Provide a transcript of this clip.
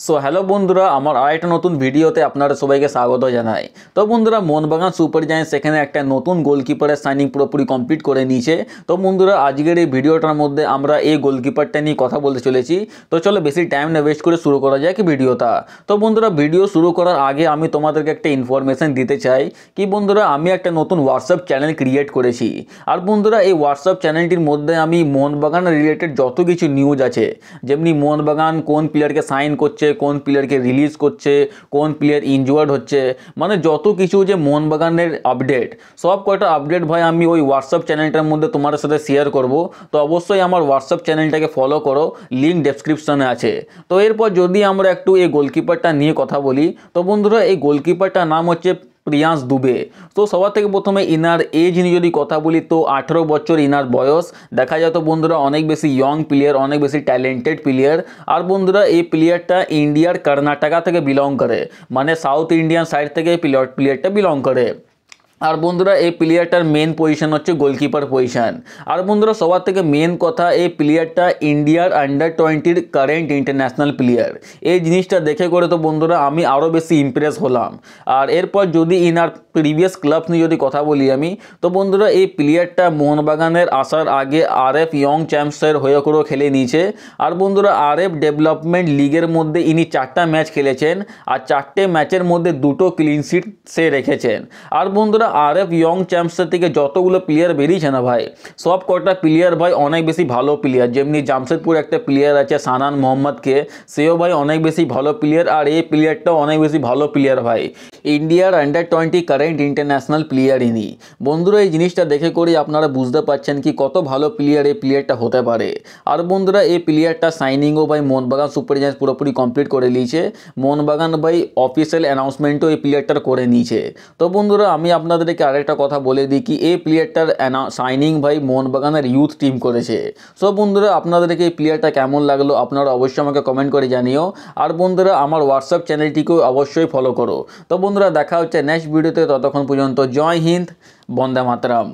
So hello বন্ধুরা, আমার আরেকটা নতুন ভিডিওতে আপনারা সবাইকে স্বাগত জানাই। তো বন্ধুরা, মোহনবাগান সুপার জায়ান্টস সেখানে একটা নতুন গোলকিপারের সাইনিং পুরোপুরি কমপ্লিট করে নিয়েছে। তো বন্ধুরা, আজকের এই ভিডিওটার মধ্যে আমরা এই গোলকিপারটা নিয়ে কথা বলতে চলেছি। তো চলো বেশি টাইম না ওয়েস্ট করে শুরু করা যাক ভিডিওটা। তো বন্ধুরা, ভিডিও শুরু করার আগে আমি তোমাদেরকে একটা ইনফরমেশন দিতে চাই কি বন্ধুরা, আমি একটা নতুন হোয়াটসঅ্যাপ চ্যানেল ক্রিয়েট করেছি। আর বন্ধুরা, এই হোয়াটসঅ্যাপ চ্যানেলটির মধ্যে আমি মোহনবাগান রিলেটেড যত কিছু নিউজ আছে, যেমনি মোহনবাগান কোন প্লেয়ারকে সাইন করছে, কোন প্লেয়ারকে রিলিজ করছে, কোন প্লেয়ার ইনজুয়ার্ড হচ্ছে, মানে যত কিছু যে মোহনবাগানের আপডেট, সব কয়টা আপডেট ভাই আমি ওই হোয়াটসঅ্যাপ চ্যানেলটার মধ্যে তোমার সাথে শেয়ার করব। তো অবশ্যই আমার হোয়াটসঅ্যাপ চ্যানেলটাকে ফলো করো, লিঙ্ক ডেসক্রিপশনে আছে। তো এরপর যদি আমরা একটু এই গোলকিপারটা নিয়ে কথা বলি, তো বন্ধুরা এই গোলকিপারটার নাম হচ্ছে প্রিয়াংশ দুবে। তো সবার থেকে প্রথমে ইনার এজ নিয়ে যদি কথা বলি, তো 18 বছর ইনার বয়স। দেখা যায় তো বন্ধুরা, অনেক বেশি ইয়ং প্লেয়ার, অনেক বেশি ট্যালেন্টেড প্লেয়ার। আর বন্ধুরা, এই প্লেয়ারটা ইন্ডিয়ার কর্ণাটকা থেকে বিলং করে, মানে সাউথ ইন্ডিয়ান সাইড থেকে প্লেয়ারটা বিলং করে। আর বন্ধুরা, এই প্লেয়ারটার মেন পজিশন হচ্ছে গোলকিপার পজিশন। আর বন্ধুরা, সবার থেকে মেন কথা, এই প্লেয়ারটা ইন্ডিয়ার আন্ডার-20 কারেন্ট ইন্টারন্যাশনাল প্লেয়ার। এই জিনিসটা দেখে করে তো বন্ধুরা আমি আরও বেশি ইমপ্রেস হলাম। আর এরপর যদি ইনার প্রিভিয়াস ক্লাব নিয়ে যদি কথা বলি আমি, তো বন্ধুরা এই প্লেয়ারটা মোহনবাগানের আসার আগে আরএফ ইয়ং চ্যাম্পসের হয়ে করেও খেলে নিয়েছে। আর বন্ধুরা, আরএফ ডেভেলপমেন্ট লিগের মধ্যে ইনি 4টা ম্যাচ খেলেছেন, আর 4টে ম্যাচের মধ্যে 2টো ক্লিন শিট সে রেখেছেন। আর বন্ধুরা, আরএফ ইয়ং চ্যাম্পসের থেকে যতগুলো প্লেয়ার বেরিয়েছে না ভাই, সব কটা প্লেয়ার ভাই অনেক বেশি ভালো প্লেয়ার। যেমনি জামশেদপুর একটা প্লেয়ার আছে সানান মোহাম্মদকে, সেও ভাই অনেক বেশি ভালো প্লেয়ার। আর এই প্লেয়ারটাও অনেক বেশি ভালো প্লেয়ার ভাই, ইন্ডিয়ার আন্ডার-20 কারেন্ট ইন্টারন্যাশনাল প্লেয়ার ইনি। বন্ধুরা, এই জিনিসটা দেখে করেই আপনারা বুঝতে পারছেন কি কত ভালো প্লেয়ার এই প্লেয়ারটা হতে পারে। আর বন্ধুরা, এই প্লেয়ারটা সাইনিংও ভাই মোহনবাগান সুপার জায়ান্টস পুরোপুরি কমপ্লিট করে নিয়েছে। মোহনবাগান ভাই অফিসিয়াল অ্যানাউন্সমেন্টও এই প্লেয়ারটার করে নিয়েছে। তো বন্ধুরা, আমি আপনাদেরকে আরেকটা কথা বলে দিই কি এই প্লেয়ারটার সাইনিং ভাই মোহনবাগানের ইউথ টিম করেছে। সো বন্ধুরা, আপনাদেরকে এই প্লেয়ারটা কেমন লাগলো আপনারা অবশ্যই আমাকে কমেন্ট করে জানিও। আর বন্ধুরা, আমার হোয়াটসঅ্যাপ চ্যানেলটিকেও অবশ্যই ফলো করো। তো বন্ধুরা, দেখা হচ্ছে নেক্সট ভিডিওতে। ততক্ষণ পর্যন্ত জয় হিন্দ, বন্দে মাতরম।